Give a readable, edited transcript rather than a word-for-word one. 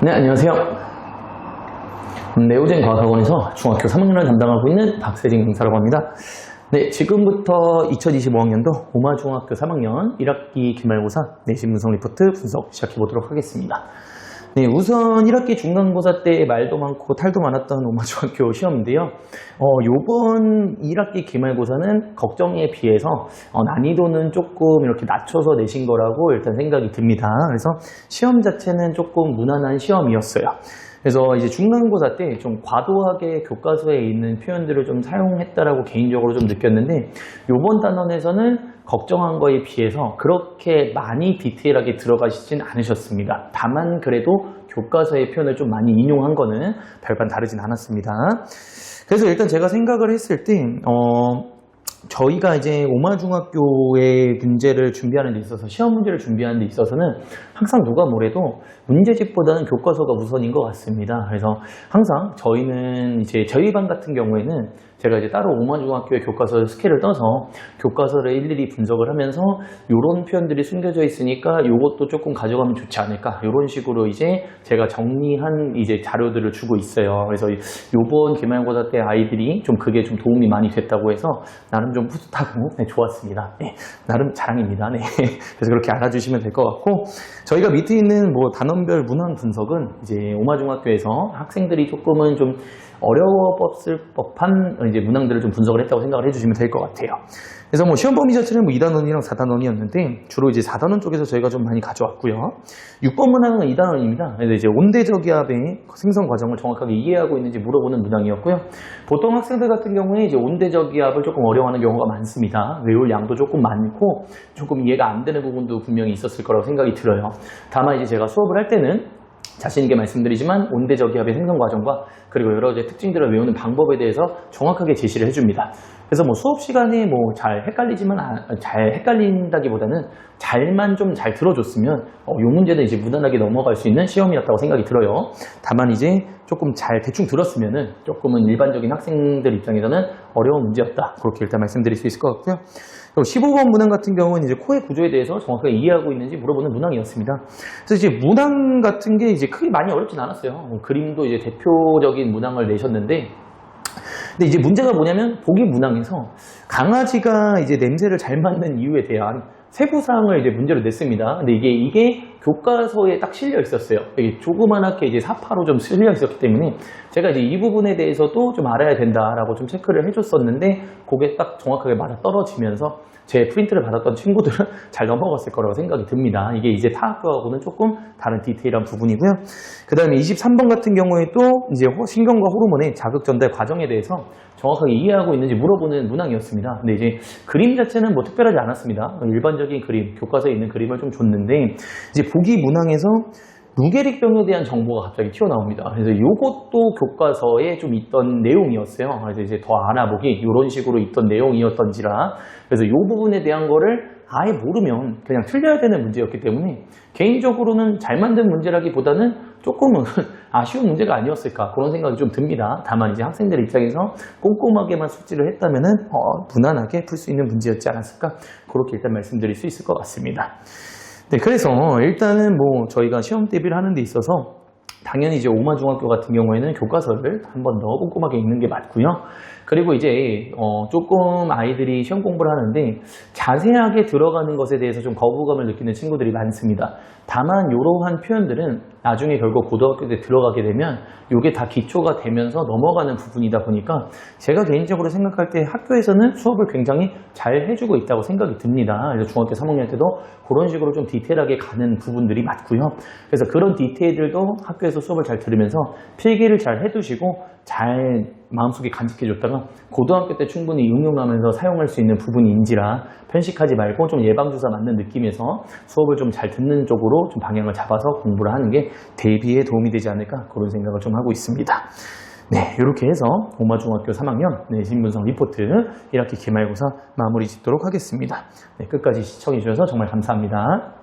네, 안녕하세요. 네오젠 과학학원에서 중학교 3학년을 담당하고 있는 박세진 강사라고 합니다. 네, 지금부터 2025학년도 오마중학교 3학년 1학기 기말고사 내신 분석 리포트 분석 시작해 보도록 하겠습니다. 네, 우선 1학기 중간고사 때 말도 많고 탈도 많았던 오마중학교 시험인데요. 요번 1학기 기말고사는 걱정에 비해서 난이도는 조금 이렇게 낮춰서 내신 거라고 일단 생각이 듭니다. 그래서 시험 자체는 조금 무난한 시험이었어요. 그래서 이제 중간고사 때 좀 과도하게 교과서에 있는 표현들을 좀 사용했다라고 개인적으로 좀 느꼈는데, 요번 단원에서는 걱정한 거에 비해서 그렇게 많이 디테일하게 들어가시진 않으셨습니다. 다만 그래도 교과서의 표현을 좀 많이 인용한 거는 별반 다르진 않았습니다. 그래서 일단 제가 생각을 했을 때 저희가 이제 오마중학교의 문제를 준비하는 데 있어서, 시험 문제를 준비하는 데 있어서는 항상 누가 뭐래도 문제집보다는 교과서가 우선인 것 같습니다. 그래서 항상 저희는 이제 저희 반 같은 경우에는 제가 이제 따로 오마중학교의 교과서 스케일을 떠서 교과서를 일일이 분석을 하면서 이런 표현들이 숨겨져 있으니까 이것도 조금 가져가면 좋지 않을까, 이런 식으로 이제 제가 정리한 이제 자료들을 주고 있어요. 그래서 이번 기말고사 때 아이들이 좀 그게 좀 도움이 많이 됐다고 해서 나름 좀 뿌듯하고 좋았습니다. 네, 나름 자랑입니다. 네. 그래서 그렇게 알아주시면 될 것 같고, 저희가 밑에 있는 뭐 단원별 문항 분석은 이제 오마중학교에서 학생들이 조금은 좀 어려웠을 법한 이제 문항들을 좀 분석을 했다고 생각을 해주시면 될 것 같아요. 그래서 뭐 시험 범위 자체는 뭐 2단원이랑 4단원이었는데 주로 이제 4단원 쪽에서 저희가 좀 많이 가져왔고요. 6번 문항은 2단원입니다. 그래서 이제 온대저기압의 생성 과정을 정확하게 이해하고 있는지 물어보는 문항이었고요. 보통 학생들 같은 경우에 이제 온대저기압을 조금 어려워하는 경우가 많습니다. 외울 양도 조금 많고 조금 이해가 안 되는 부분도 분명히 있었을 거라고 생각이 들어요. 다만 이제 제가 수업을 할 때는 자신있게 말씀드리지만 온대저기압의 생성 과정과 그리고 여러 가지 특징들을 외우는 방법에 대해서 정확하게 제시를 해줍니다. 그래서 뭐 수업 시간에 뭐 잘 헷갈린다기보다는 잘만 좀 잘 들어줬으면 이 문제는 이제 무난하게 넘어갈 수 있는 시험이었다고 생각이 들어요. 다만 이제 조금 잘 대충 들었으면은 조금은 일반적인 학생들 입장에서는 어려운 문제였다, 그렇게 일단 말씀드릴 수 있을 것 같고요. 그리고 15번 문항 같은 경우는 이제 코의 구조에 대해서 정확하게 이해하고 있는지 물어보는 문항이었습니다. 그래서 이제 문항 같은 게 이제 크게 많이 어렵진 않았어요. 그림도 이제 대표적인 문항을 내셨는데, 근데 이제 문제가 뭐냐면 보기 문항에서 강아지가 이제 냄새를 잘 맡는 이유에 대한 세부사항을 이제 문제로 냈습니다. 근데 이게 교과서에 딱 실려 있었어요. 이게 조그만하게 이제 사파로 좀 실려 있었기 때문에 제가 이제 이 부분에 대해서도 좀 알아야 된다라고 좀 체크를 해줬었는데, 그게 딱 정확하게 맞아 떨어지면서 제 프린트를 받았던 친구들은 잘 넘어갔을 거라고 생각이 듭니다. 이게 이제 타 학교하고는 조금 다른 디테일한 부분이고요. 그 다음에 23번 같은 경우에 또 이제 신경과 호르몬의 자극 전달 과정에 대해서 정확하게 이해하고 있는지 물어보는 문항이었습니다. 근데 이제 그림 자체는 뭐 특별하지 않았습니다. 일반적인 그림, 교과서에 있는 그림을 좀 줬는데, 이제 보기 문항에서 누게릭병에 대한 정보가 갑자기 튀어나옵니다. 그래서 이것도 교과서에 좀 있던 내용이었어요. 그래서 이제 더 알아보기, 이런 식으로 있던 내용이었던지라, 그래서 이 부분에 대한 거를 아예 모르면 그냥 틀려야 되는 문제였기 때문에 개인적으로는 잘 만든 문제라기보다는 조금은 아쉬운 문제가 아니었을까, 그런 생각이 좀 듭니다. 다만 이제 학생들 입장에서 꼼꼼하게만 숙지를 했다면은 무난하게 풀 수 있는 문제였지 않았을까, 그렇게 일단 말씀드릴 수 있을 것 같습니다. 네, 그래서 일단은 뭐 저희가 시험 대비를 하는 데 있어서 당연히 이제 오마중학교 같은 경우에는 교과서를 한 번 더 꼼꼼하게 읽는 게 맞고요. 그리고 이제 조금 아이들이 시험 공부를 하는데 자세하게 들어가는 것에 대해서 좀 거부감을 느끼는 친구들이 많습니다. 다만 이러한 표현들은 나중에 결국 고등학교 때 들어가게 되면 이게 다 기초가 되면서 넘어가는 부분이다 보니까 제가 개인적으로 생각할 때 학교에서는 수업을 굉장히 잘 해주고 있다고 생각이 듭니다. 그래서 중학교 3학년 때도 그런 식으로 좀 디테일하게 가는 부분들이 맞고요. 그래서 그런 디테일들도 학교에서 수업을 잘 들으면서 필기를 잘 해두시고 잘 마음속에 간직해줬다가 고등학교 때 충분히 응용하면서 사용할 수 있는 부분인지라 편식하지 말고 좀 예방주사 맞는 느낌에서 수업을 좀 잘 듣는 쪽으로 좀 방향을 잡아서 공부를 하는 게 대비에 도움이 되지 않을까, 그런 생각을 좀 하고 있습니다. 네, 이렇게 해서 오마중학교 3학년 내신 분석 리포트 1학기 기말고사 마무리 짓도록 하겠습니다. 네, 끝까지 시청해 주셔서 정말 감사합니다.